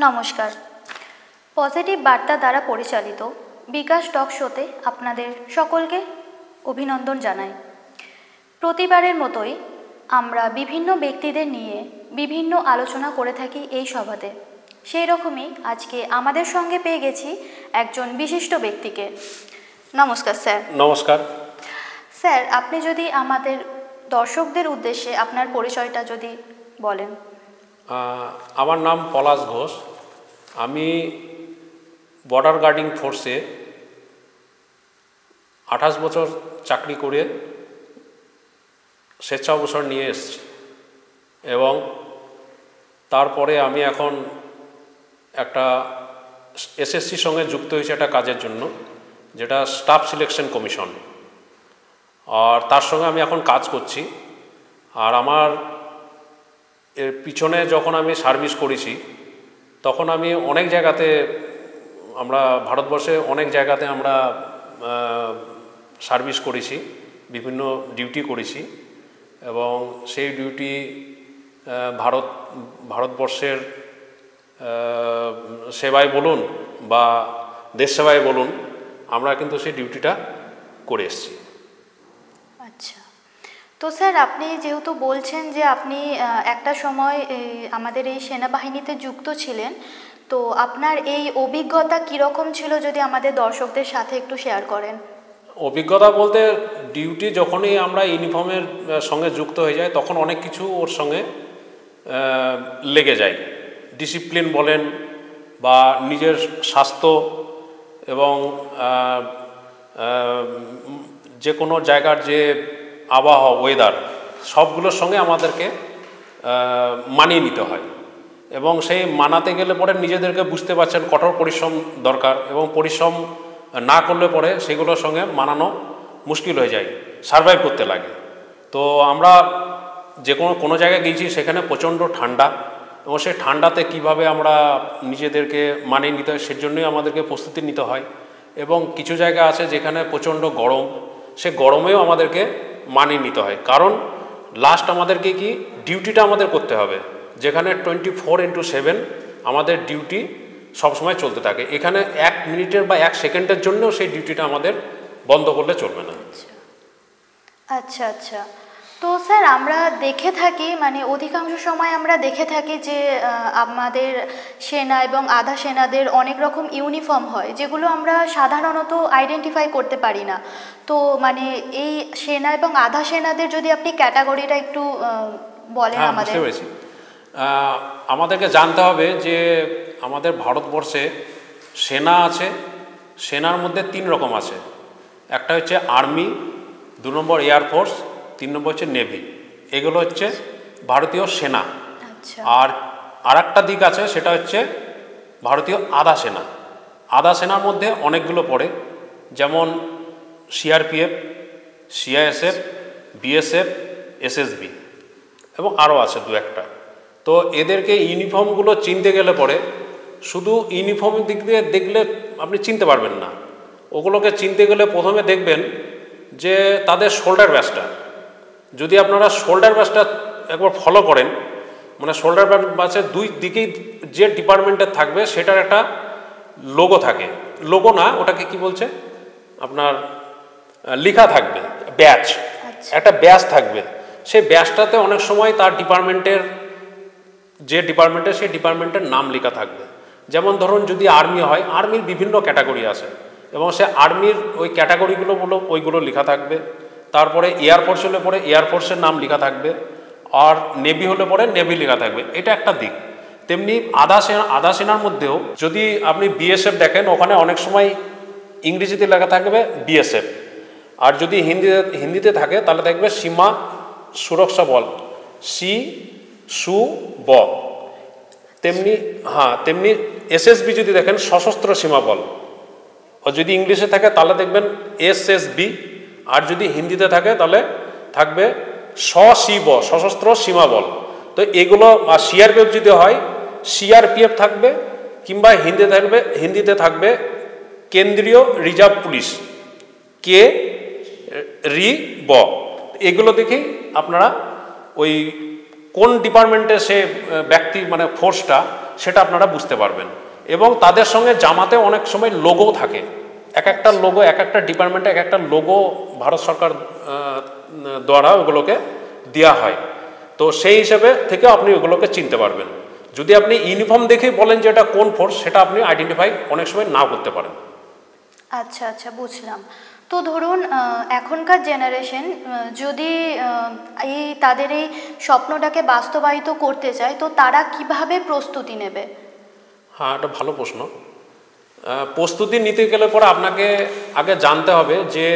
নমস্কার। পজিটিভ বার্তা দ্বারা পরিচালিত বিকাশ টক শোতে আপনাদের সকলকে অভিনন্দন জানাই। প্রতিবারের মতোই আমরা বিভিন্ন ব্যক্তিদের নিয়ে বিভিন্ন আলোচনা করে থাকি এই সভাতে। সেই রকমই আজকে আমাদের সঙ্গে পেয়ে গেছি একজন বিশিষ্ট ব্যক্তিকে। নমস্কার স্যার। নমস্কার স্যার, আপনি যদি আমাদের দর্শকদের উদ্দেশ্যে আপনার পরিচয়টা যদি বলেন। আমার নাম পলাশ ঘোষ। আমি বর্ডার গার্ডিং ফোর্সে 28 বছর চাকরি করে স্বেচ্ছা অবসর নিয়ে এসেছি এবং তারপরে আমি এখন একটা এসএসসির সঙ্গে যুক্ত হয়েছি একটা কাজের জন্য, যেটা স্টাফ সিলেকশন কমিশন, আর তার সঙ্গে আমি এখন কাজ করছি। আর আমার এর পিছনে যখন আমি সার্ভিস করেছি তখন আমি অনেক জায়গাতে, আমরা ভারতবর্ষে অনেক জায়গাতে আমরা সার্ভিস করেছি, বিভিন্ন ডিউটি করেছি এবং সেই ডিউটি ভারতবর্ষের সেবায় বলুন বা দেশ সেবায় বলুন, আমরা কিন্তু সেই ডিউটিটা করে এসেছি। আচ্ছা, তো স্যার আপনি যেহেতু বলছেন যে আপনি একটা সময় আমাদের এই সেনাবাহিনীতে যুক্ত ছিলেন, তো আপনার এই অভিজ্ঞতা কীরকম ছিল যদি আমাদের দর্শকদের সাথে একটু শেয়ার করেন। অভিজ্ঞতা বলতে, ডিউটি যখনই আমরা ইউনিফর্মের সঙ্গে যুক্ত হয়ে যাই তখন অনেক কিছু ওর সঙ্গে লেগে যায়। ডিসিপ্লিন বলেন বা নিজের স্বাস্থ্য এবং যে কোনো জায়গার যে আবহাওয়া, ওয়েদার, সবগুলোর সঙ্গে আমাদেরকে মানিয়ে নিতে হয় এবং সেই মানাতে গেলে পরে নিজেদেরকে বুঝতে পারছেন কঠোর পরিশ্রম দরকার এবং পরিশ্রম না করলে পরে সেগুলোর সঙ্গে মানানো মুশকিল হয়ে যায়, সারভাইভ করতে লাগে। তো আমরা যে কোনো জায়গায় গিয়েছি সেখানে প্রচণ্ড ঠান্ডা এবং সেই ঠান্ডাতে কিভাবে আমরা নিজেদেরকে মানিয়ে নিতে হয় সেজন্যই আমাদেরকে প্রস্তুতি নিতে হয়। এবং কিছু জায়গা আছে যেখানে প্রচণ্ড গরম, সে গরমেও আমাদেরকে মানিয়ে নিতে হয়, কারণ লাস্ট আমাদেরকে কি ডিউটিটা আমাদের করতে হবে, যেখানে 24/7 আমাদের ডিউটি সবসময় চলতে থাকে। এখানে 1 মিনিটের বা 1 সেকেন্ডের জন্যও সেই ডিউটিটা আমাদের বন্ধ করলে চলবে না। আচ্ছা আচ্ছা, তো স্যার আমরা দেখে থাকি, মানে অধিকাংশ সময় আমরা দেখে থাকি যে আমাদের সেনা এবং আধা সেনাদের অনেক রকম ইউনিফর্ম হয়, যেগুলো আমরা সাধারণত আইডেন্টিফাই করতে পারি না। তো মানে এই সেনা এবং আধা সেনাদের যদি আপনি ক্যাটাগরিটা একটু বলেন আমাদের। বুঝতে পেরেছি। আমাদেরকে জানতে হবে যে আমাদের ভারতবর্ষে সেনা আছে, সেনার মধ্যে 3 রকম আছে। একটা হচ্ছে আর্মি, 2 নম্বর এয়ারফোর্স, 3 নম্বর হচ্ছে নেভি। এগুলো হচ্ছে ভারতীয় সেনা। আর একটা দিক আছে, সেটা হচ্ছে ভারতীয় আধা সেনা। আধা সেনার মধ্যে অনেকগুলো পড়ে, যেমন সিআরপিএফ, সিআইএসএফ, বিএসএফ, এসএসবি এবং আরও আছে 2-1টা। তো এদেরকে ইউনিফর্মগুলো চিনতে গেলে পরে শুধু ইউনিফর্মের দিক দিয়ে দেখলে আপনি চিনতে পারবেন না। ওগুলোকে চিনতে গেলে প্রথমে দেখবেন যে তাদের শোল্ডার ব্যাচটা, যদি আপনারা শোল্ডার ব্যাচটা একবার ফলো করেন, মানে শোল্ডার ব্যাচের 2 দিকেই যে ডিপার্টমেন্টের থাকবে সেটার একটা লোগো থাকে, লোগো না ওটাকে কি বলছে আপনার, লেখা থাকবে, ব্যাচ, একটা ব্যাচ থাকবে। সেই ব্যাচটাতে অনেক সময় তার ডিপার্টমেন্টের, যে ডিপার্টমেন্টের সেই ডিপার্টমেন্টের নাম লেখা থাকবে। যেমন ধরুন যদি আর্মি হয়, আর্মির বিভিন্ন ক্যাটাগরি আছে এবং সে আর্মির ওই ক্যাটাগরিগুলো ওইগুলো লেখা থাকবে। তারপরে এয়ারফোর্স হলে পরে এয়ারফোর্সের নাম লেখা থাকবে, আর নেভি হলে পরে নেভি লেখা থাকবে। এটা একটা দিক। তেমনি আধা সেনার মধ্যেও যদি আপনি বিএসএফ দেখেন, ওখানে অনেক সময় ইংরেজিতে লেখা থাকবে বিএসএফ, আর যদি হিন্দিতে থাকে তাহলে দেখবে সীমা সুরক্ষা বল, সু ব। তেমনি এসএসবি যদি দেখেন সশস্ত্র সীমা বল, আর যদি ইংলিশে থাকে তাহলে দেখবেন এসএসবি, আর যদি হিন্দিতে থাকে তাহলে থাকবে সশিব, সশস্ত্র সীমা বল। তো এগুলো, আর সিআরপিএফ যদি হয় সিআরপিএফ থাকবে, কিংবা হিন্দিতে থাকবে কেন্দ্রীয় রিজার্ভ পুলিশ, কে রি ব। এগুলো দেখেই আপনারা ওই কোন ডিপার্টমেন্টে সে ব্যক্তি মানে ফোর্সটা, সেটা আপনারা বুঝতে পারবেন। এবং তাদের সঙ্গে জামাতে অনেক সময় লোগো থাকে, এক একটা লোগো, এক একটা ডিপার্টমেন্টে এক একটা লোগো ভারত সরকার দ্বারা ওগুলোকে দেওয়া হয়। তো সেই হিসেবে থেকে আপনি ওগুলোকে চিনতে পারবেন। যদি আপনি ইউনিফর্ম দেখেই বলেন যে এটা কোন ফোর্স, সেটা আপনি আইডেন্টিফাই অনেক সময় নাও করতে পারেন। আচ্ছা আচ্ছা, বুঝলাম। তো ধরুন এখনকার জেনারেশন যদি তাদের এই স্বপ্নটাকে বাস্তবায়িত করতে চায়, তো তারা কিভাবে প্রস্তুতি নেবে? হ্যাঁ, এটা ভালো প্রশ্ন। প্রস্তুতি নিতে গেলে পরে আপনাকে আগে জানতে হবে যে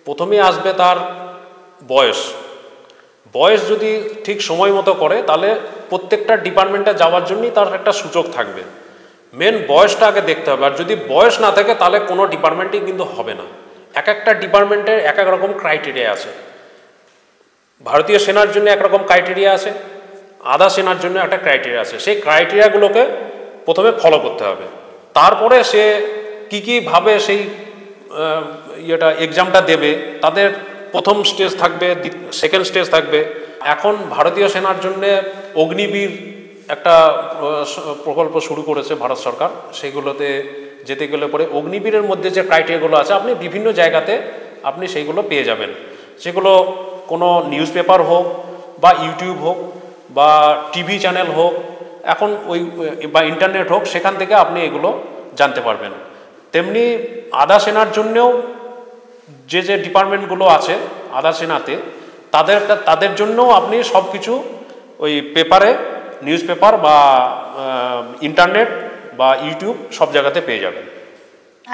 প্রথমেই আসবে তার বয়স। বয়স যদি ঠিক সময় মতো করে, তাহলে প্রত্যেকটা ডিপার্টমেন্টে যাওয়ার জন্যই তার একটা সুযোগ থাকবে। মেন বয়সটা আগে দেখতে হবে। আর যদি বয়স না থাকে তাহলে কোনো ডিপার্টমেন্টেই কিন্তু হবে না। এক একটা ডিপার্টমেন্টের এক এক রকম ক্রাইটেরিয়া আছে। ভারতীয় সেনার জন্য একরকম ক্রাইটেরিয়া আছে, আধা সেনার জন্য একটা ক্রাইটেরিয়া আছে। সেই ক্রাইটেরিয়াগুলোকে প্রথমে ফলো করতে হবে। তারপরে সে কীভাবে সেই এক্সামটা দেবে, তাদের প্রথম স্টেজ থাকবে, সেকেন্ড স্টেজ থাকবে। এখন ভারতীয় সেনার জন্য অগ্নিবীর একটা প্রকল্প শুরু করেছে ভারত সরকার। সেগুলোতে যেতে গেলে পরে অগ্নিবীরের মধ্যে যে ক্রাইটেরিয়াগুলো আছে, আপনি বিভিন্ন জায়গাতে আপনি সেইগুলো পেয়ে যাবেন। সেগুলো কোনো নিউজ পেপার হোক বা ইউটিউব হোক বা টিভি চ্যানেল হোক, এখন ওই বা ইন্টারনেট হোক, সেখান থেকে আপনি এগুলো জানতে পারবেন। তেমনি আধা সেনার জন্যেও যে যে ডিপার্টমেন্টগুলো আছে আধা সেনাতে, তাদের জন্যও আপনি সব কিছু ওই পেপারে, নিউজ পেপার বা ইন্টারনেট বা ইউটিউব সব জায়গাতে পেয়ে যাবেন।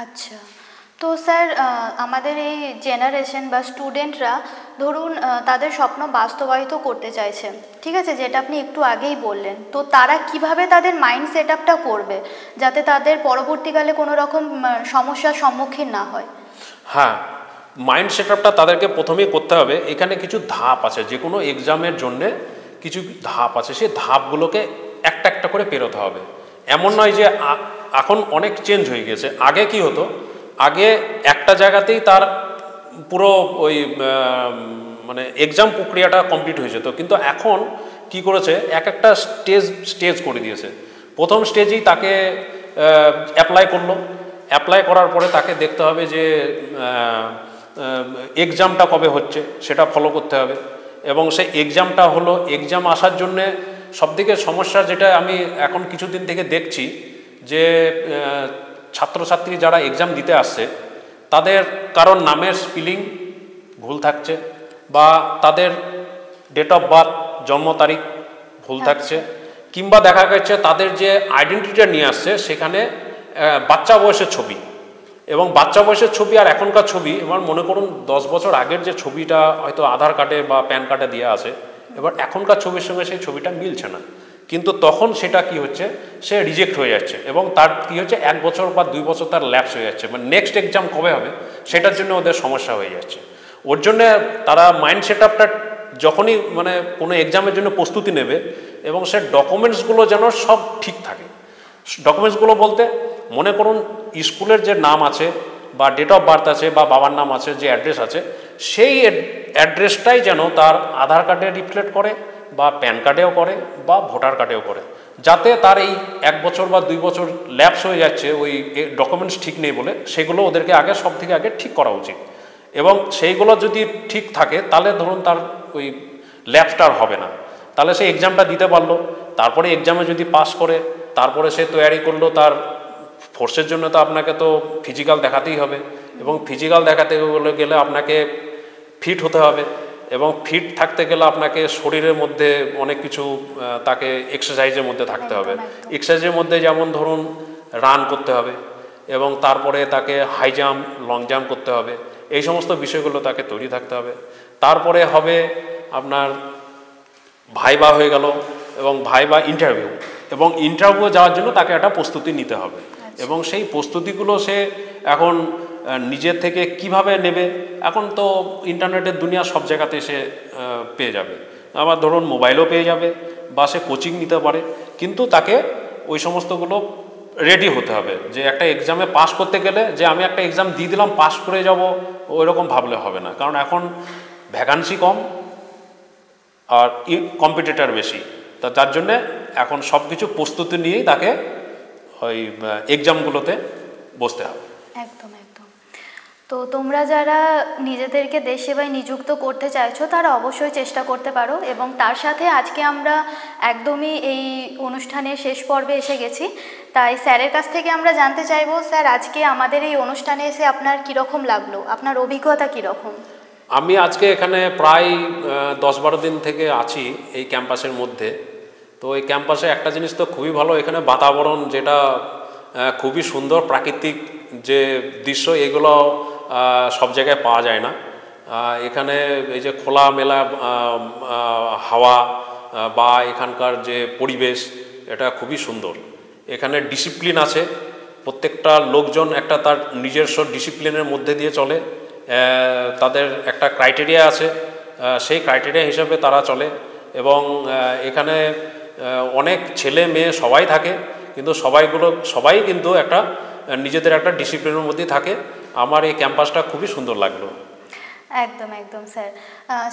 আচ্ছা, তো স্যার আমাদের এই জেনারেশন বা স্টুডেন্টরা ধরুন তাদের স্বপ্ন বাস্তবায়িত করতে চাইছে, ঠিক আছে, যেটা আপনি একটু আগেই বললেন। তো তারা কিভাবে তাদের মাইন্ড সেট আপটা করবে যাতে তাদের পরবর্তীকালে কোনো রকম সমস্যার সম্মুখীন না হয়? হ্যাঁ, মাইন্ড সেট আপটা তাদেরকে প্রথমেই করতে হবে। এখানে কিছু ধাপ আছে, যে কোনো এক্সামের জন্যে কিছু ধাপ আছে। সেই ধাপগুলোকে একটা একটা করে পেরোতে হবে। এমন নয় যে এখন অনেক চেঞ্জ হয়ে গেছে। আগে কি হতো, আগে একটা জায়গাতেই তার পুরো ওই মানে এক্সাম প্রক্রিয়াটা কমপ্লিট হয়ে যেত। কিন্তু এখন কি করেছে, এক একটা স্টেজ করে দিয়েছে। প্রথম স্টেজেই তাকে অ্যাপ্লাই করলো। অ্যাপ্লাই করার পরে তাকে দেখতে হবে যে এক্সামটা কবে হচ্ছে, সেটা ফলো করতে হবে। এবং সেই এক্সামটা হলো, এক্সাম আসার জন্যে সবথেকে সমস্যা যেটা আমি এখন কিছুদিন থেকে দেখছি, যে ছাত্রছাত্রী যারা এক্সাম দিতে আসছে, তাদের কারোর নামের স্পেলিং ভুল থাকছে, বা তাদের ডেট অফ বার্থ, জন্ম তারিখ ভুল থাকছে, কিংবা দেখা গেছে তাদের যে আইডেন্টিটিটা নিয়ে আসছে সেখানে বাচ্চা বয়সের ছবি, এবং বাচ্চা বয়সের ছবি আর এখনকার ছবি, এবার মনে করুন 10 বছর আগের যে ছবিটা হয়তো আধার কার্ডে বা প্যান কার্ডে দেওয়া আছে, এবার এখনকার ছবির সঙ্গে সেই ছবিটা মিলছে না। কিন্তু তখন সেটা কি হচ্ছে, সে রিজেক্ট হয়ে যাচ্ছে, এবং তার কি হচ্ছে 1 বছর বা 2 বছর তার ল্যাপস হয়ে যাচ্ছে। মানে নেক্সট এক্সাম কবে হবে সেটার জন্য ওদের সমস্যা হয়ে যাচ্ছে। ওর জন্যে তারা মাইন্ড সেট আপটা যখনই মানে কোনো এক্সামের জন্য প্রস্তুতি নেবে, এবং সে ডকুমেন্টসগুলো যেন সব ঠিক থাকে। ডকুমেন্টসগুলো বলতে মনে করুন স্কুলের যে নাম আছে বা ডেট অফ বার্থ আছে বা বাবার নাম আছে, যে অ্যাড্রেস আছে, সেই অ্যাড্রেসটাই যেন তার আধার কার্ডে রিফ্লেক্ট করে বা প্যান কার্ডেও করে বা ভোটার কার্ডেও করে, যাতে তার এই 1 বছর বা 2 বছর ল্যাপস হয়ে যাচ্ছে ওই ডকুমেন্টস ঠিক নেই বলে, সেগুলো ওদেরকে আগে সব থেকে আগে ঠিক করা উচিত। এবং সেইগুলো যদি ঠিক থাকে তাহলে ধরুন তার ওই ল্যাপসটা হবে না, তাহলে সে এক্সামটা দিতে পারলো। তারপরে এক্সামে যদি পাস করে, তারপরে সে তৈরি করলো তার ফোর্সের জন্য, তো আপনাকে তো ফিজিক্যাল দেখাতেই হবে, এবং ফিজিক্যাল দেখাতে গেলে আপনাকে ফিট হতে হবে, এবং ফিট থাকতে গেলে আপনাকে শরীরের মধ্যে অনেক কিছু তাকে এক্সারসাইজের মধ্যে থাকতে হবে। এক্সারসাইজের মধ্যে যেমন ধরুন রান করতে হবে, এবং তারপরে তাকে হাই জাম্প, লং জাম্প করতে হবে। এই সমস্ত বিষয়গুলো তাকে তৈরি থাকতে হবে। তারপরে হবে আপনার ভাইবা হয়ে গেল, এবং ভাইবা ইন্টারভিউ, এবং ইন্টারভিউ যাওয়ার জন্য তাকে একটা প্রস্তুতি নিতে হবে। এবং সেই প্রস্তুতিগুলো সে এখন নিজের থেকে কিভাবে নেবে, এখন তো ইন্টারনেটের দুনিয়া, সব জায়গাতে সে পেয়ে যাবে। আবার ধরুন মোবাইলও পেয়ে যাবে, বা সে কোচিং নিতে পারে। কিন্তু তাকে ওই সমস্তগুলো রেডি হতে হবে, যে একটা এক্সামে পাস করতে গেলে যে আমি একটা এক্সাম দিয়ে দিলাম পাস করে যাব, ওই রকম ভাবলে হবে না। কারণ এখন ভ্যাকান্সি কম, আর কম্পিটিটার বেশি, তা যার জন্যে এখন সব কিছু প্রস্তুতি নিয়েই তাকে ওই এক্সামগুলোতে বসতে হবে। একদম একদম। তো তোমরা যারা নিজেদেরকে দেশ সেবায় নিযুক্ত করতে চাইছো তারা অবশ্যই চেষ্টা করতে পারো, এবং তার সাথে আজকে আমরা একদমই এই অনুষ্ঠানের শেষ পর্বে এসে গেছি। তাই স্যারের কাছ থেকে আমরা জানতে চাইবো, স্যার আজকে আমাদের এই অনুষ্ঠানে এসে আপনার কীরকম লাগলো, আপনার অভিজ্ঞতা কীরকম? আমি আজকে এখানে প্রায় 10-12 দিন থেকে আছি এই ক্যাম্পাসের মধ্যে। তো এই ক্যাম্পাসে একটা জিনিস তো খুবই ভালো, এখানে বাতাবরণ যেটা খুবই সুন্দর, প্রাকৃতিক যে দৃশ্য এগুলো সব জায়গায় পাওয়া যায় না। এখানে এই যে খোলামেলা হাওয়া বা এখানকার যে পরিবেশ, এটা খুবই সুন্দর। এখানে ডিসিপ্লিন আছে, প্রত্যেকটা লোকজন একটা তার নিজস্ব ডিসিপ্লিনের মধ্যে দিয়ে চলে, তাদের একটা ক্রাইটেরিয়া আছে, সেই ক্রাইটেরিয়া হিসাবে তারা চলে। এবং এখানে অনেক ছেলে মেয়ে সবাই থাকে, কিন্তু সবাই কিন্তু একটা নিজেদের একটা ডিসিপ্লিনের মধ্যে থাকে। আমার এই ক্যাম্পাসটা খুবই সুন্দর লাগলো। একদম একদম স্যার।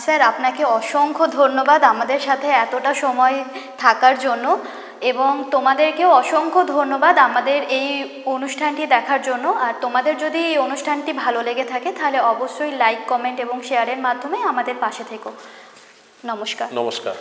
স্যার আপনাকে অসংখ্য ধন্যবাদ আমাদের সাথে এতটা সময় থাকার জন্য, এবং তোমাদেরকেও অসংখ্য ধন্যবাদ আমাদের এই অনুষ্ঠানটি দেখার জন্য। আর তোমাদের যদি এই অনুষ্ঠানটি ভালো লেগে থাকে তাহলে অবশ্যই লাইক, কমেন্ট এবং শেয়ারের মাধ্যমে আমাদের পাশে থেকো। নমস্কার। নমস্কার।